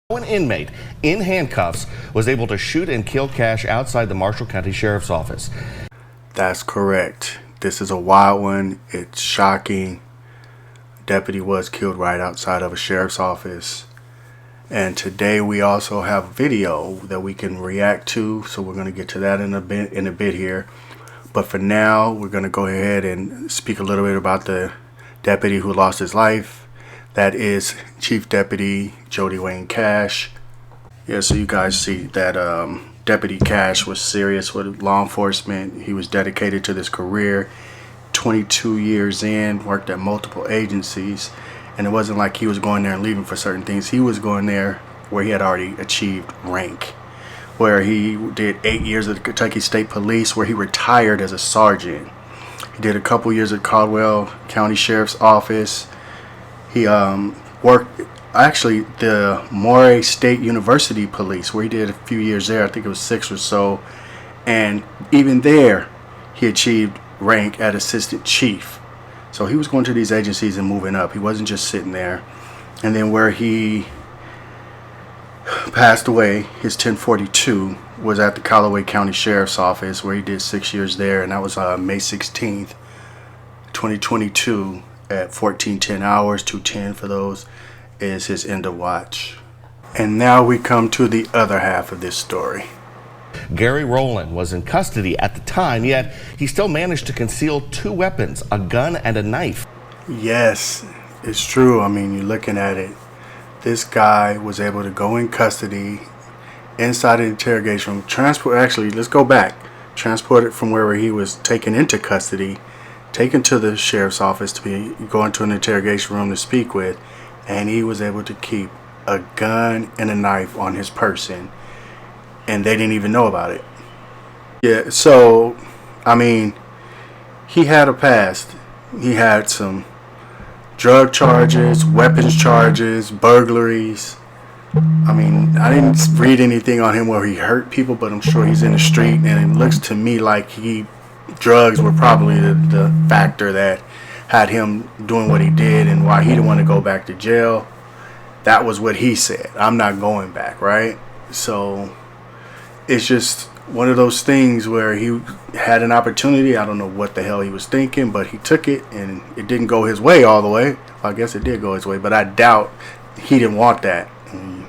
An inmate in handcuffs was able to shoot and kill Cash outside the Marshall County Sheriff's Office. That's correct. This is a wild one. It's shocking. Deputy was killed right outside of a sheriff's office. And today we also have video that we can react to, so we're going to get to that in a bit here. But for now, we're going to go ahead and speak a little bit about the deputy who lost his life. That is Chief Deputy Jody Cash. Yeah, so you guys see that Deputy Cash was serious with law enforcement. He was dedicated to this career. 22 years in, worked at multiple agencies. And it wasn't like he was going there and leaving for certain things. He was going there where he had already achieved rank. Where he did 8 years at the Kentucky State Police, where he retired as a sergeant. He did a couple years at Caldwell County Sheriff's Office. He worked actually the Moray State University Police, where he did a few years there. I think it was 6 or so. And even there, he achieved rank at assistant chief. So he was going to these agencies and moving up. He wasn't just sitting there. And then where he passed away, his 1042, was at the Caldwell County Sheriff's Office, where he did 6 years there. And that was May 16th, 2022. At 14:10 hours, 2:10 for those, is his end of watch. And now we come to the other half of this story. Gary Rowland was in custody at the time, yet he still managed to conceal 2 weapons, a gun and a knife. Yes, it's true. I mean, you're looking at it. This guy was able to go in custody inside an interrogation room. Let's go back. Transported from wherever he was taken into custody, taken to the sheriff's office to go into an interrogation room to speak with, and he was able to keep a gun and a knife on his person, and they didn't even know about it. Yeah, so I mean, he had a past. He had some drug charges, weapons charges, burglaries. I mean, I didn't read anything on him where he hurt people, but I'm sure he's in the street, and it looks to me like drugs were probably the factor that had him doing what he did and why he didn't want to go back to jail. That was what he said. I'm not going back, right? So it's just one of those things where he had an opportunity. I don't know what the hell he was thinking, but he took it, and it didn't go his way all the way. Well, I guess it did go his way, but I doubt he didn't want that. And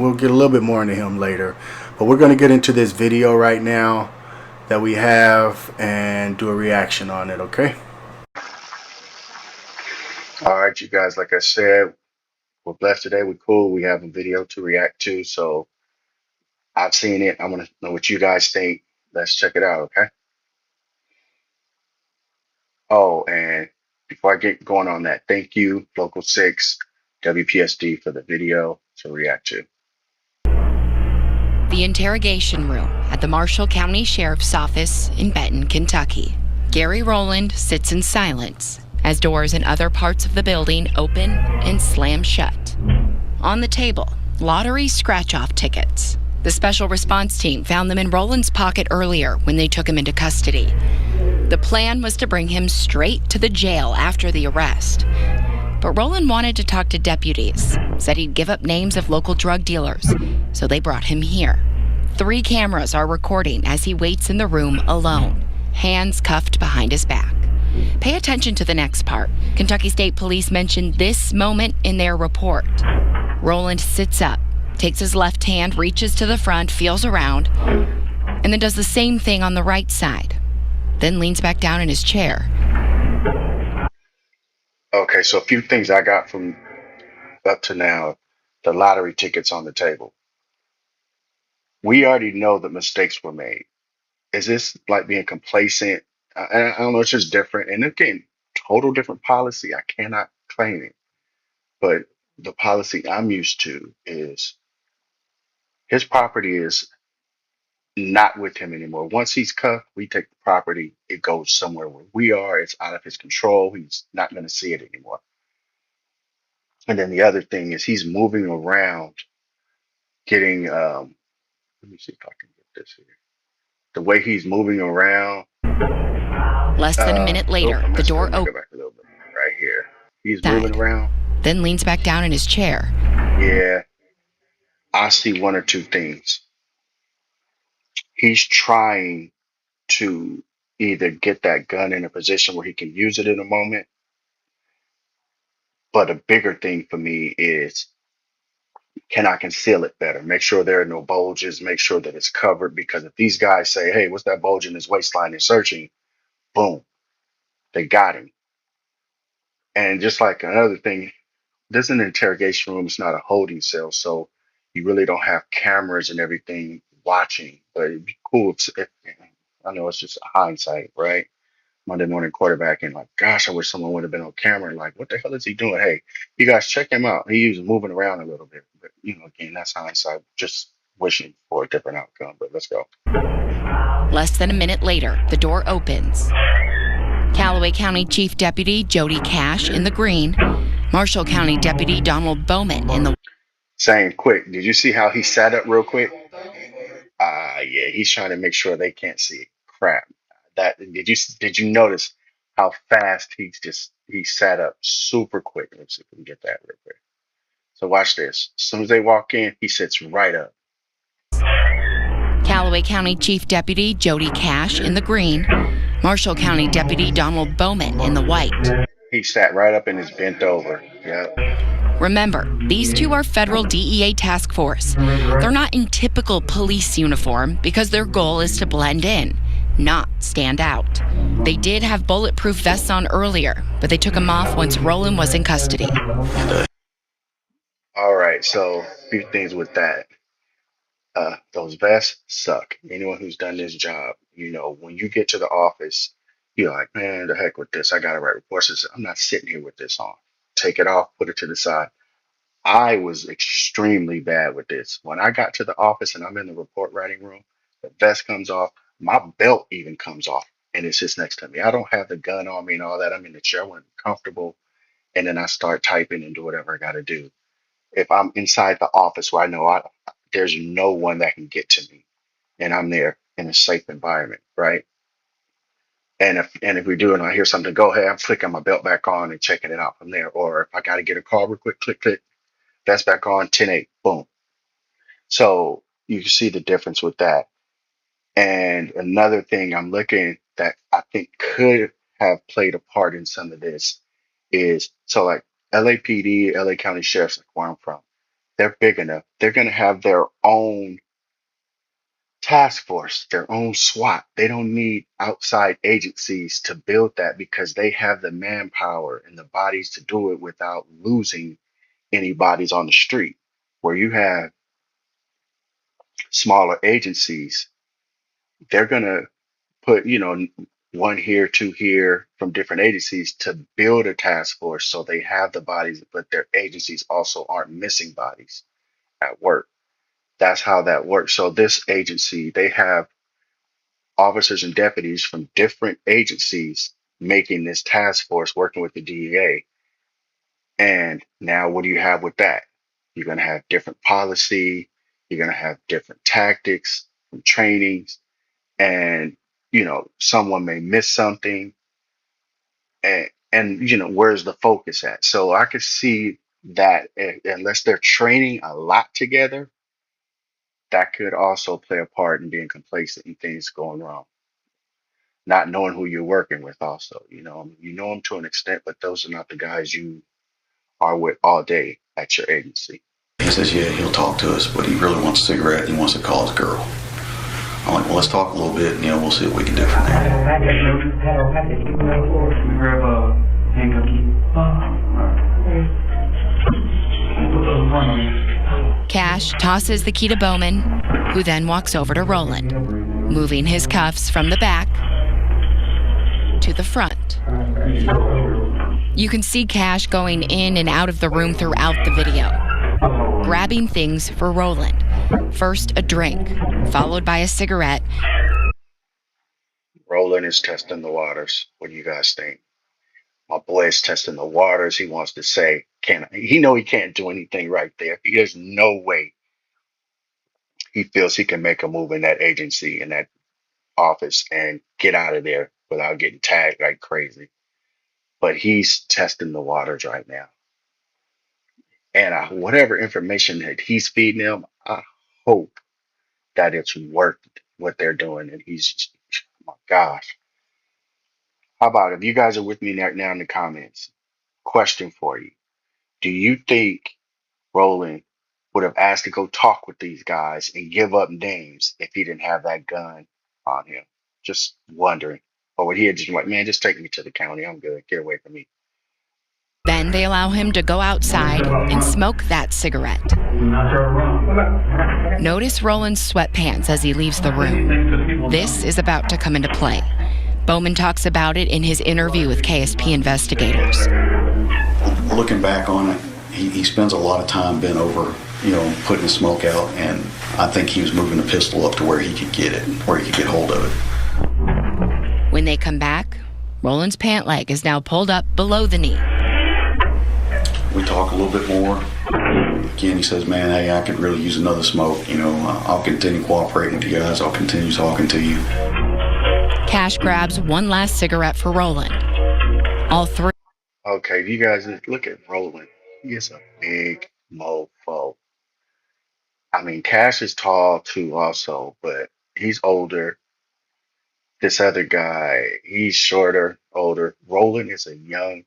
we'll get a little bit more into him later. But we're going to get into this video right now that we have and do a reaction on it, okay? All right, you guys, like I said, we're blessed today. We're cool. We have a video to react to, so I've seen it. I want to know what you guys think. Let's check it out, okay? Oh, and before I get going on that, thank you, Local 6 WPSD, for the video to react to. The interrogation room at the Marshall County Sheriff's Office in Benton, Kentucky. Gary Rowland sits in silence as doors in other parts of the building open and slam shut. On the table, lottery scratch-off tickets. The special response team found them in Rowland's pocket earlier when they took him into custody. The plan was to bring him straight to the jail after the arrest. But Rowland wanted to talk to deputies, said he'd give up names of local drug dealers, so they brought him here. 3 cameras are recording as he waits in the room alone, hands cuffed behind his back. Pay attention to the next part. Kentucky State Police mentioned this moment in their report. Rowland sits up, takes his left hand, reaches to the front, feels around, and then does the same thing on the right side, then leans back down in his chair. Okay, so a few things I got from up to now. The lottery tickets on the table. We already know that mistakes were made. Is this like being complacent? I don't know, it's just different. And again, total different policy. I cannot claim it. But the policy I'm used to is his property is not with him anymore. Once he's cuffed, we take the property, it goes somewhere where we are, it's out of his control. He's not going to see it anymore. And then the other thing is he's moving around, getting, let me see if I can get this here. The way he's moving around. Less than a minute later, the door opens. Right here. He's moving around. Then leans back down in his chair. Yeah. I see one or two things. He's trying to either get that gun in a position where he can use it in a moment, but a bigger thing for me is, can I conceal it better? Make sure there are no bulges, make sure that it's covered, because if these guys say, hey, what's that bulge in his waistline and searching, boom, they got him. And just like another thing, this is an interrogation room, it's not a holding cell, so you really don't have cameras and everything watching. But it'd be cool if I know it's just hindsight, right? Monday morning quarterback, and like, gosh, I wish someone would have been on camera and like, what the hell is he doing? Hey, you guys check him out. He was moving around a little bit. But again, that's hindsight. Just wishing for a different outcome. But let's go. Less than a minute later, the door opens. Callaway County Chief Deputy Jody Cash in the green, Marshall County Deputy Donald Bowman in the Saying quick. Did you see how he sat up real quick? Yeah, he's trying to make sure they can't see. Crap. That did you notice how fast he sat up super quick? Let's see if we can get that real quick. So watch this. As soon as they walk in, he sits right up. Callaway County Chief Deputy Jody Cash in the green, Marshall County Deputy Donald Bowman in the white. He sat right up and is bent over. Yep. Remember, these two are federal DEA task force. They're not in typical police uniform because their goal is to blend in, not stand out. They did have bulletproof vests on earlier, but they took them off once Rowland was in custody. All right, so a few things with that. Those vests suck. Anyone who's done this job, when you get to the office, you're like, man, the heck with this. I got to write reports. I'm not sitting here with this on. Take it off, put it to the side. I was extremely bad with this. When I got to the office and I'm in the report writing room, the vest comes off, my belt even comes off, and it sits next to me. I don't have the gun on me and all that. I'm in the chair when I'm comfortable, and then I start typing and do whatever I got to do. If I'm inside the office where I know there's no one that can get to me, and I'm there in a safe environment, right? And if we do and I hear something, go ahead, I'm flicking my belt back on and checking it out from there. Or if I got to get a call real quick, click, click, that's back on, 10-8, boom. So you can see the difference with that. And another thing I'm looking that I think could have played a part in some of this is, so like LAPD, LA County Sheriff's, like where I'm from, they're big enough. They're going to have their own task force, their own SWAT. They don't need outside agencies to build that because they have the manpower and the bodies to do it without losing any bodies on the street. Where you have smaller agencies, they're going to put, one here, two here from different agencies to build a task force so they have the bodies, but their agencies also aren't missing bodies at work. That's how that works. So this agency, they have officers and deputies from different agencies making this task force working with the DEA. And now what do you have with that? You're going to have different policy. You're going to have different tactics and trainings. And, someone may miss something. And where's the focus at? So I could see that unless they're training a lot together, that could also play a part in being complacent and things going wrong. Not knowing who you're working with also, you know them to an extent, but those are not the guys you are with all day at your agency. He says, yeah, he'll talk to us, but he really wants a cigarette. He wants to call his girl. I'm like, well, let's talk a little bit, and we'll see what we can do from there. Can we grab a handcuff key? Cash tosses the key to Bowman, who then walks over to Rowland, moving his cuffs from the back to the front. You can see Cash going in and out of the room throughout the video, grabbing things for Rowland. First a drink, followed by a cigarette. Rowland is testing the waters. What do you guys think? My boy is testing the waters. He wants to say, he can't do anything right there. There's no way he feels he can make a move in that agency, in that office, and get out of there without getting tagged like crazy. But he's testing the waters right now. And whatever information that he's feeding them, hope that it's worth what they're doing. And he's, oh my gosh. How about if you guys are with me right now in the comments? Question for you. Do you think Roland would have asked to go talk with these guys and give up names if he didn't have that gun on him? Just wondering. Or would he have just been like, man, just take me to the county. I'm good. Get away from me. Then they allow him to go outside and smoke that cigarette. Not your room. Notice Roland's sweatpants as he leaves the room. This is about to come into play. Bowman talks about it in his interview with KSP investigators. Looking back on it, he spends a lot of time bent over, putting the smoke out, and I think he was moving the pistol up to where he could get it, where he could get hold of it. When they come back, Roland's pant leg is now pulled up below the knee. We talk a little bit more. Again, he says, man, hey, I could really use another smoke. I'll continue cooperating with you guys. I'll continue talking to you. Cash grabs one last cigarette for Roland. All three. Okay, you guys look at Roland. He is a big mofo. I mean, Cash is tall too, also, but he's older. This other guy, he's shorter, older. Roland is a young,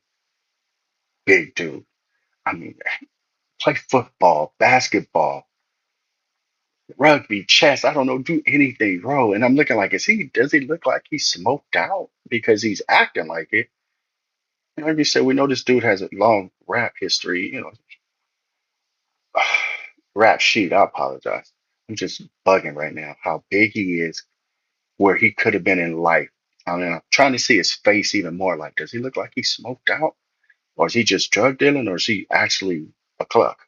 big dude. I mean, play football, basketball, rugby, chess. I don't know, do anything, bro. And I'm looking like, does he look like he's smoked out? Because he's acting like it. And like you said, we know this dude has a long rap history, rap sheet. I apologize. I'm just bugging right now how big he is, where he could have been in life. I mean, I'm trying to see his face even more. Like, does he look like he's smoked out? Or is he just drug dealing? Or is he actually a cluck?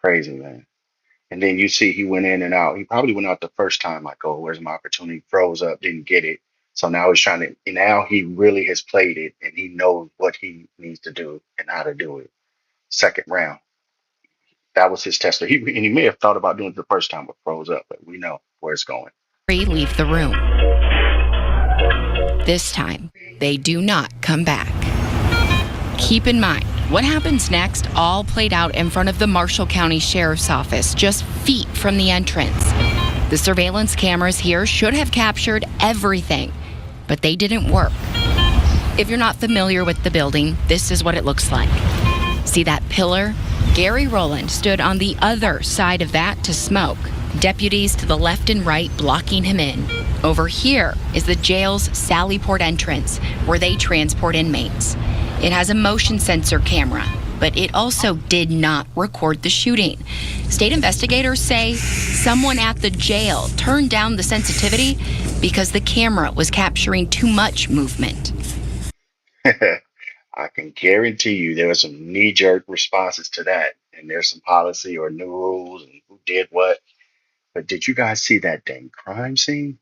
Crazy, man. And then you see he went in and out. He probably went out the first time, like, oh, where's my opportunity? Froze up, didn't get it. So now he's trying to, and now he really has played it and he knows what he needs to do and how to do it. Second round. That was his tester. And he may have thought about doing it the first time, but froze up, but we know where it's going. Leave the room. This time, they do not come back. Keep in mind, what happens next all played out in front of the Marshall County Sheriff's Office, just feet from the entrance. The surveillance cameras here should have captured everything, but they didn't work. If you're not familiar with the building, this is what it looks like. See that pillar? Gary Rowland stood on the other side of that to smoke. Deputies to the left and right blocking him in. Over here is the jail's Sallyport entrance, where they transport inmates. It has a motion sensor camera, but it also did not record the shooting. State investigators say someone at the jail turned down the sensitivity because the camera was capturing too much movement. I can guarantee you there were some knee-jerk responses to that. And there's some policy or new rules and who did what. But did you guys see that dang crime scene?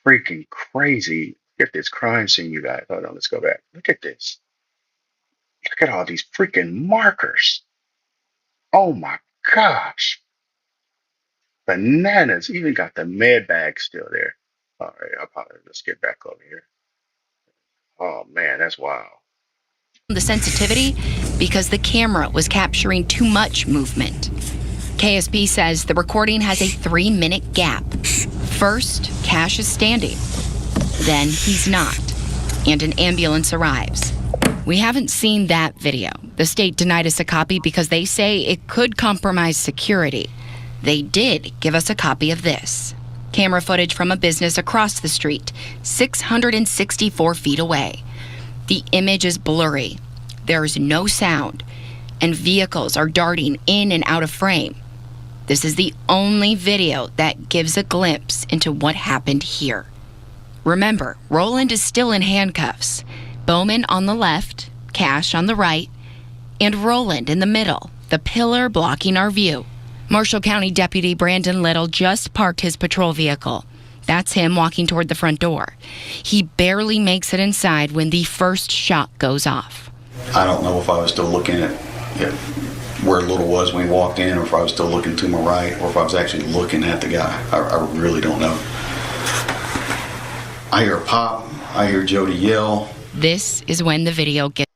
Freaking crazy. Look at this crime scene, you guys. Hold on, let's go back. Look at this. Look at all these freaking markers. Oh my gosh. Bananas. Even got the med bag still there. All right, I'll probably let's get back over here. Oh man, that's wild. The sensitivity because the camera was capturing too much movement. KSP says the recording has a 3-minute gap. First, Cash is standing. Then he's not. And an ambulance arrives. We haven't seen that video. The state denied us a copy because they say it could compromise security. They did give us a copy of this. Camera footage from a business across the street, 664 feet away. The image is blurry. There's no sound, and vehicles are darting in and out of frame. This is the only video that gives a glimpse into what happened here. Remember, Roland is still in handcuffs. Bowman on the left, Cash on the right, and Roland in the middle, the pillar blocking our view. Marshall County Deputy Brandon Little just parked his patrol vehicle. That's him walking toward the front door. He barely makes it inside when the first shot goes off. I don't know if I was still looking at where Little was when he walked in, or if I was still looking to my right, or if I was actually looking at the guy. I really don't know. I hear a pop. I hear Jody yell. This is when the video gets...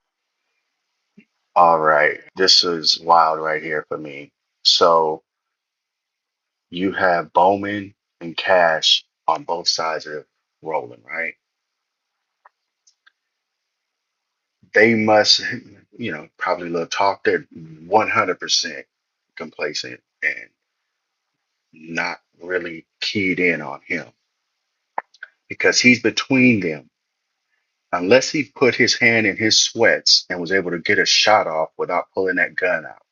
All right, this is wild right here for me. So you have Bowman and Cash on both sides of Rowland, right? They must, probably a little talk. They're 100% complacent and not really keyed in on him because he's between them. Unless he put his hand in his sweats and was able to get a shot off without pulling that gun out,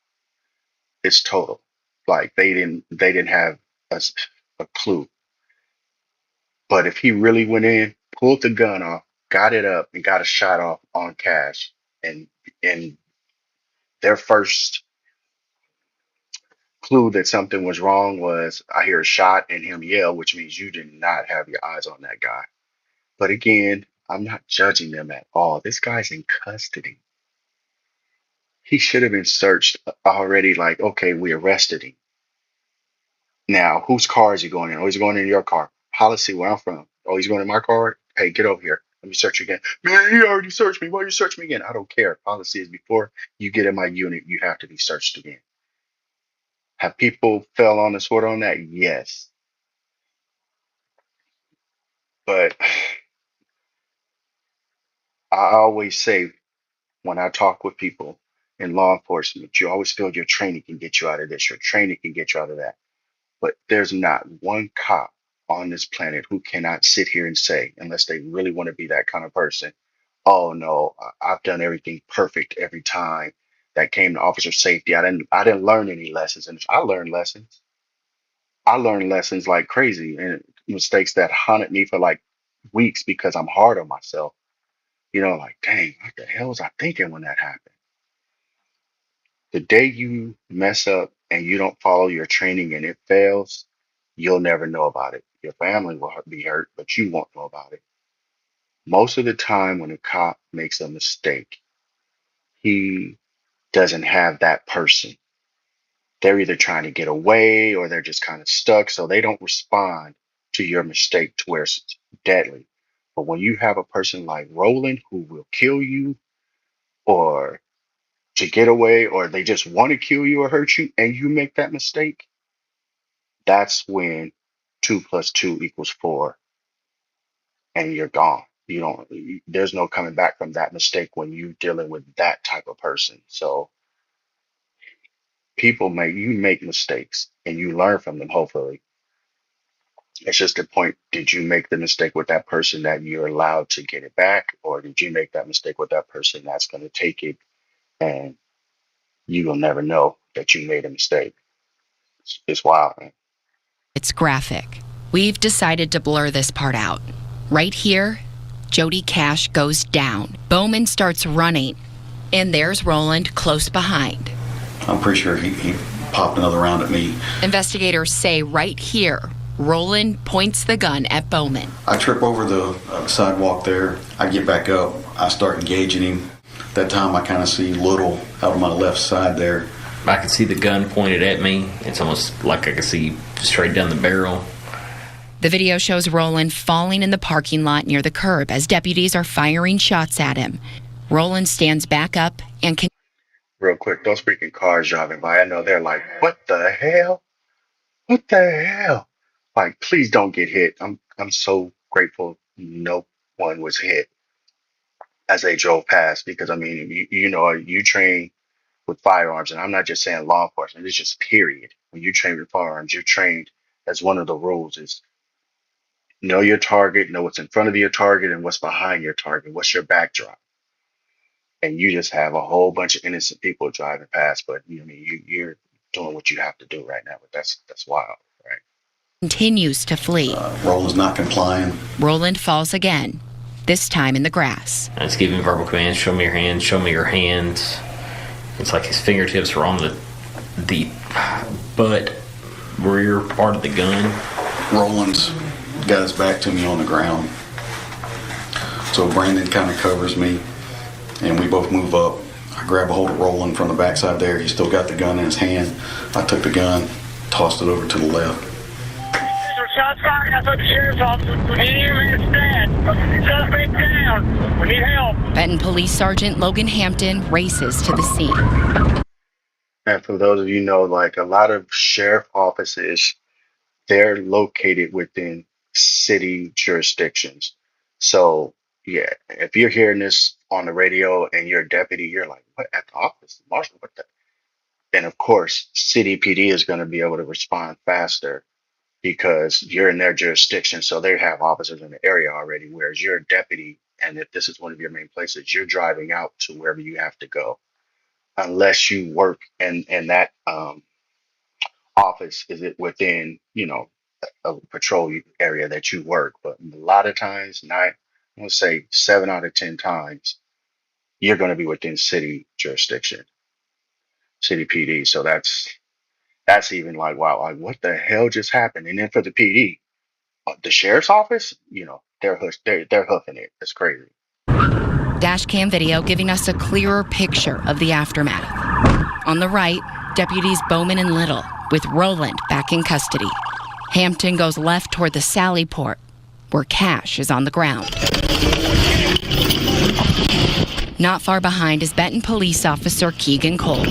it's total. Like they didn't have a clue. But if he really went in, pulled the gun off, got it up, and got a shot off on Cash, and their first clue that something was wrong was I hear a shot and him yell, which means you did not have your eyes on that guy. But again, I'm not judging them at all. This guy's in custody. He should have been searched already. Like, okay, we arrested him. Now, whose car is he going in? Oh, he's going in your car. Policy where I'm from. Oh, he's going in my car? Hey, get over here. Let me search you again. Man, he already searched me. Why you search me again? I don't care. Policy is before you get in my unit, you have to be searched again. Have people fell on the sword on that? Yes. But I always say when I talk with people in law enforcement, you always feel your training can get you out of this. Your training can get you out of that. But there's not one cop on this planet who cannot sit here and say, unless they really want to be that kind of person, oh no, I've done everything perfect every time that came to officer safety. I didn't learn any lessons. And I learned lessons. I learned lessons like crazy and mistakes that haunted me for like weeks because I'm hard on myself. Like, dang, what the hell was I thinking when that happened? The day you mess up and you don't follow your training and it fails, you'll never know about it. Your family will be hurt, but you won't know about it. Most of the time when a cop makes a mistake, he doesn't have that person. They're either trying to get away or they're just kind of stuck, so they don't respond to your mistake to where it's deadly. But when you have a person like Rowland who will kill you or to get away, or they just want to kill you or hurt you, and you make that mistake, that's when 2 + 2 = 4 and you're gone. There's no coming back from that mistake when you're dealing with that type of person. So you make mistakes and you learn from them, hopefully. It's just the point, did you make the mistake with that person that you're allowed to get it back? Or did you make that mistake with that person that's going to take it and you will never know that you made a mistake? It's wild, man. It's graphic. We've decided to blur this part out. Right here, Jody Cash goes down. Bowman starts running, and there's Rowland close behind. I'm pretty sure he popped another round at me. Investigators say right here, Rowland points the gun at Bowman. I trip over the sidewalk there. I get back up. I start engaging him. That time I kind of see Little out on my left side there. I can see the gun pointed at me. It's almost like I can see straight down the barrel. The video shows Rowland falling in the parking lot near the curb as deputies are firing shots at him. Rowland stands back up and can. Real quick, those freaking cars driving by, I know they're like, what the hell? What the hell? Like, please don't get hit. I'm so grateful no one was hit as they drove past because, I mean, you train with firearms, and I'm not just saying law enforcement, it's just period. When you train with firearms, you're trained as one of the rules is know your target, know what's in front of your target and what's behind your target, what's your backdrop. And you just have a whole bunch of innocent people driving past, but you're doing what you have to do right now. But that's wild, right? Continues to flee. Rowland's not complying. Rowland falls again, this time in the grass. I just give him verbal commands, show me your hands, show me your hands. It's like his fingertips were on the butt rear part of the gun. Rowland's got his back to me on the ground. So Brandon kind of covers me, and we both move up. I grab a hold of Rowland from the backside there. He's still got the gun in his hand. I took the gun, tossed it over to the left. Shots fired outside the sheriff's office. We need him instead. Suspect down. We need help. Benton Police Sergeant Logan Hampton races to the scene. And for those of you know, like a lot of sheriff offices, they're located within city jurisdictions. So yeah, if you're hearing this on the radio and you're a deputy, you're like, what at the office, marshal? What the? And of course, city PD is going to be able to respond faster because you're in their jurisdiction. So they have officers in the area already, whereas you're a deputy. And if this is one of your main places, you're driving out to wherever you have to go, unless you work in that office is it within, a patrol area that you work. But a lot of times, not, I'm gonna say 7 out of 10 times, you're going to be within city jurisdiction, city PD. So that's even like, wow, like what the hell just happened? And then for the PD, the sheriff's office, they're hoofing it. It's crazy. Dashcam video giving us a clearer picture of the aftermath. On the right, deputies Bowman and Little, with Rowland back in custody. Hampton goes left toward the Sally Port, where Cash is on the ground. Not far behind is Benton police officer Keegan Cole.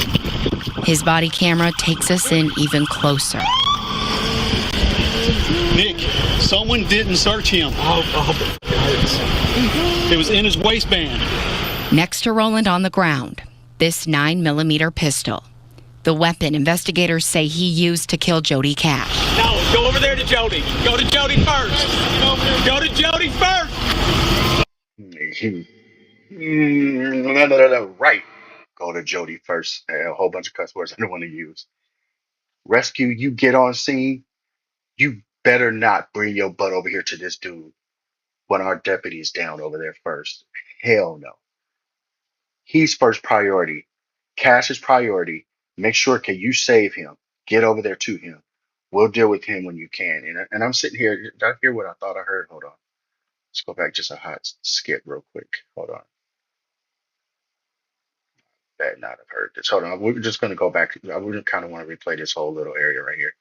His body camera takes us in even closer. Nick, someone didn't search him. It was in his waistband. Next to Rowland on the ground, this 9mm pistol. The weapon investigators say he used to kill Jody Cash. No, go over there to Jody. Go to Jody first. Go to Jody first. No, right. Go to Jody first. A whole bunch of cuss words I don't want to use. Rescue, you get on scene. You better not bring your butt over here to this dude when our deputy's down over there first. Hell no. He's first priority. Cash is priority. Make sure, can you save him? Get over there to him. We'll deal with him when you can. And I'm sitting here. Did I hear what I thought I heard? Hold on. Let's go back just a hot skip real quick. Hold on. Bad not have heard this. Hold on. We're just going to go back. I would kind of want to replay this whole little area right here.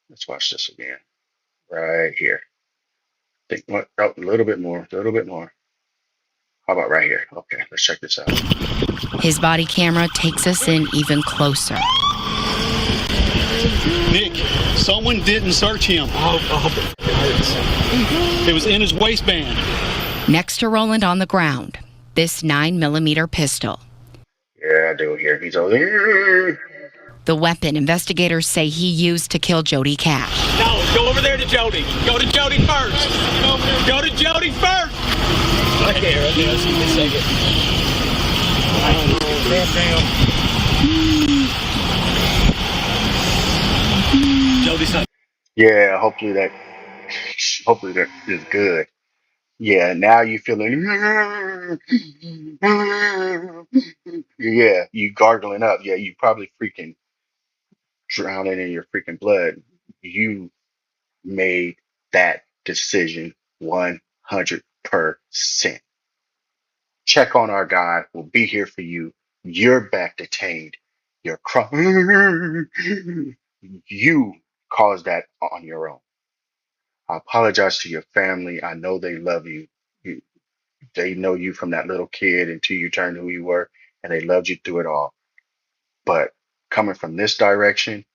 Let's watch this again. Right here. Think what? Oh, a little bit more. A little bit more. How about right here? Okay, let's check this out. His body camera takes us in even closer. Nick, someone didn't search him. It was in his waistband. Next to Rowland on the ground, this 9mm pistol. Yeah, I do hear he's over there. The weapon investigators say he used to kill Jody Cash. No, go over there to Jody. Go to Jody first. Go to Jody first. Right there. Let's give me a second. Jody's not. Yeah, hopefully that is good. Yeah, now you feeling yeah, you gargling up. Yeah, you probably freaking drowning in your freaking blood. You made that decision 100%. Check on our guy. We'll be here for you. You're back detained. You're you caused that on your own. I apologize to your family. I know they love you. They know you from that little kid until you turned who you were, and they loved you through it all. But coming from this direction,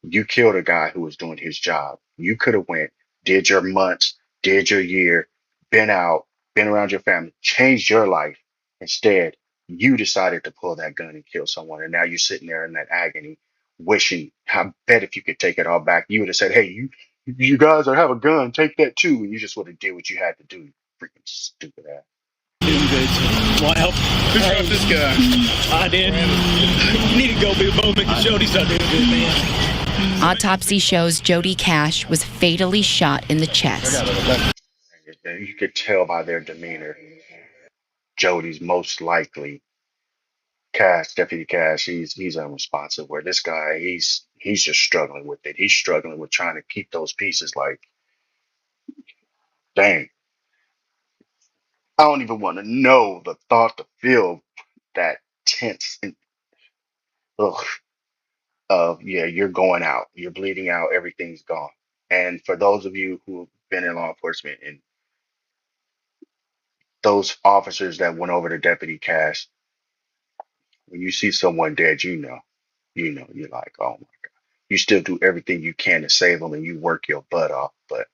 you killed a guy who was doing his job. You could have went, did your months, did your year, been out, been around your family, changed your life. Instead, you decided to pull that gun and kill someone. And now you're sitting there in that agony, wishing, I bet if you could take it all back, you would have said, hey, you guys that have a gun, take that too. And you just would have did what you had to do, you freaking stupid ass. Well, who shot this guy? I did. You need to go be a Bowman because Jody's not doing good, man. Autopsy shows Jody Cash was fatally shot in the chest. You could tell by their demeanor. Jody's most likely Cash, Deputy Cash. He's unresponsive. Where this guy, he's just struggling with it. He's struggling with trying to keep those pieces. Like, dang, I don't even want to know the thought to feel that tense and ugh, of yeah, you're going out, you're bleeding out, everything's gone. And for those of you who've been in law enforcement and those officers that went over to Deputy Cash, when you see someone dead, you know. you're like, oh my God. You still do everything you can to save them and you work your butt off. But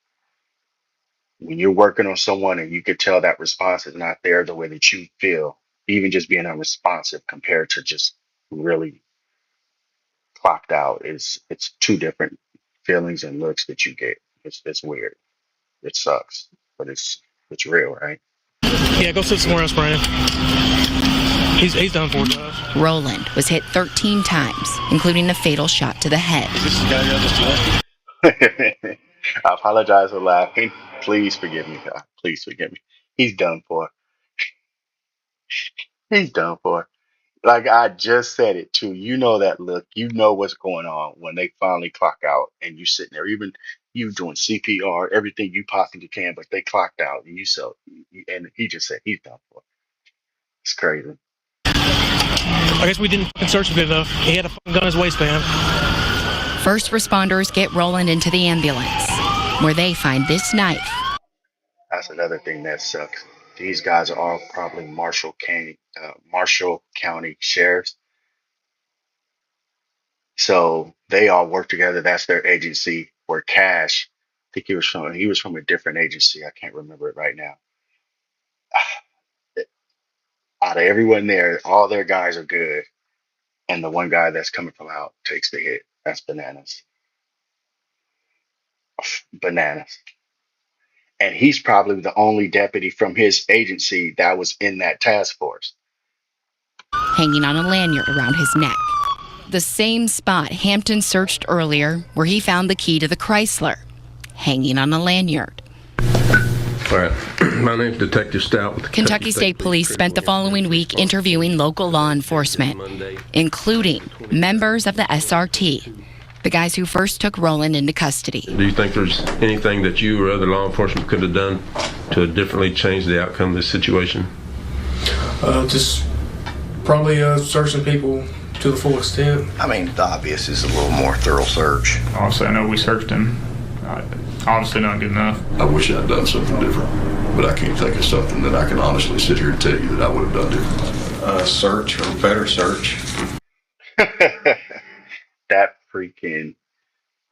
when you're working on someone and you could tell that response is not there the way that you feel, even just being unresponsive compared to just really clocked out, it's two different feelings and looks that you get. It's weird. It sucks, but it's real, right? Yeah, go sit somewhere else, Brandon. He's done for, guys. Rowland was hit 13 times, including a fatal shot to the head. I apologize for laughing. Please forgive me, God. Please forgive me. He's done for. He's done for. Like I just said it too. You know that look. You know what's going on when they finally clock out and you sitting there, even you doing CPR, everything you possibly can, but they clocked out and and he just said he's done for. It's crazy. I guess we didn't search him good enough. He had a gun in his waistband. First responders get Rowland into the ambulance, where they find this knife. That's another thing that sucks. These guys are all probably Marshall County sheriffs. So they all work together. That's their agency. Where Cash, I think he was from a different agency. I can't remember it right now. Out of everyone there, all their guys are good. And the one guy that's coming from out takes the hit. That's bananas. Bananas. And he's probably the only deputy from his agency that was in that task force. Hanging on a lanyard around his neck. The same spot Hampton searched earlier, where he found the key to the Chrysler, hanging on a lanyard. All right. My name's Detective Stout with the Kentucky State Police spent the following week interviewing local law enforcement, including members of the SRT, the guys who first took Rowland into custody. Do you think there's anything that you or other law enforcement could have done to differently change the outcome of this situation? Just probably searching people to the full extent. I mean, the obvious is a little more thorough search. Obviously, I know we searched him. Obviously not good enough. I wish I'd done something different, but I can't think of something that I can honestly sit here and tell you that I would have done differently. Search or better search. That freaking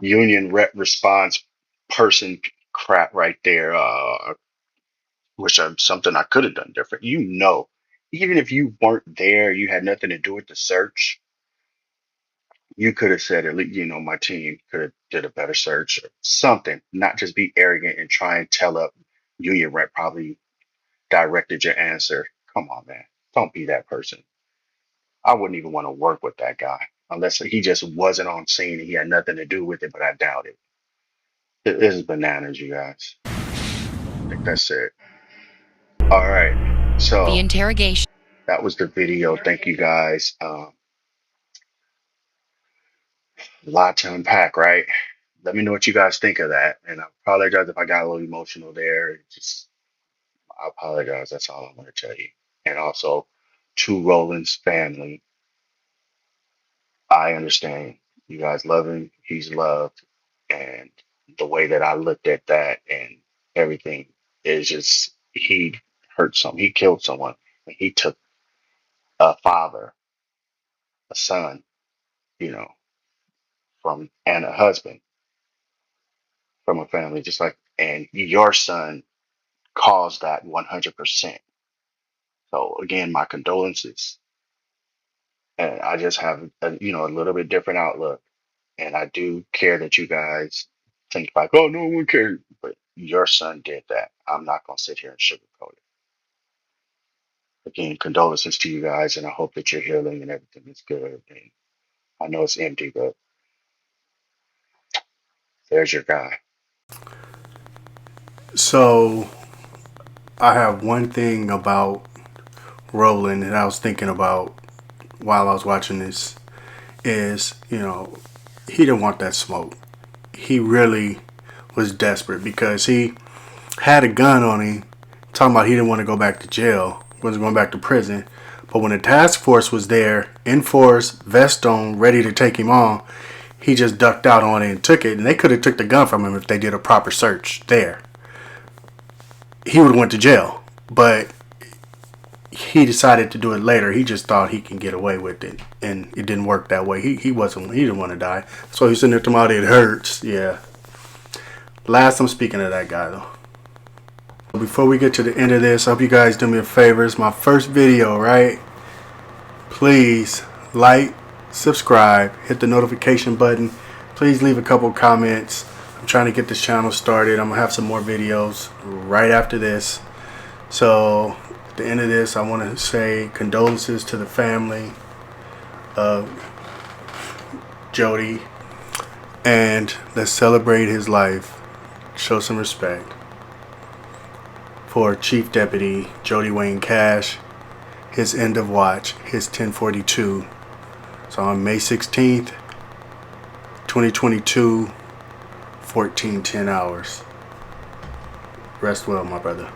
union rep response person crap right there, something I could have done different. Even if you weren't there, you had nothing to do with the search, you could have said, at least, my team could have did a better search or something, not just be arrogant and try and tell up union rep probably directed your answer. Come on, man. Don't be that person. I wouldn't even want to work with that guy unless he just wasn't on scene and he had nothing to do with it, but I doubt it. This is bananas, you guys. I think that's it. All right. So the interrogation. That was the video. Thank you, guys. A lot to unpack, right? Let me know what you guys think of that. And I apologize if I got a little emotional there. I apologize. That's all I want to tell you. And also to Rowland's family, I understand you guys love him. He's loved. And the way that I looked at that and everything is just, he hurt someone. He killed someone. And he took a father, a son, and a husband from a family, and your son caused that 100%. So again, my condolences. And I just have a little bit different outlook. And I do care that you guys think like, oh, no one cared. But your son did that. I'm not going to sit here and sugarcoat it. Again, condolences to you guys. And I hope that you're healing and everything is good. And I know it's empty, but there's your guy. So I have one thing about Rowland that I was thinking about while I was watching this is, he didn't want that smoke. He really was desperate because he had a gun on him, talking about he didn't want to go back to jail, wasn't going back to prison. But when the task force was there, in force, vest on, ready to take him on, he just ducked out on it and took it. And they could have took the gun from him if they did a proper search there. He would have went to jail. But he decided to do it later. He just thought he can get away with it, and it didn't work that way. He didn't want to die. So he's sitting there talking about it hurts. Yeah. Last I'm speaking of that guy though. Before we get to the end of this, I hope you guys do me a favor. It's my first video, right? Please like, subscribe, hit the notification button. Please leave a couple comments. I'm trying to get this channel started. I'm gonna have some more videos right after this. So at the end of this, I want to say condolences to the family of Jody, and let's celebrate his life. Show some respect for Chief Deputy Jody Wayne Cash, his end of watch, his 1042. So on May 16th, 2022, 14:10 hours. Rest well, my brother.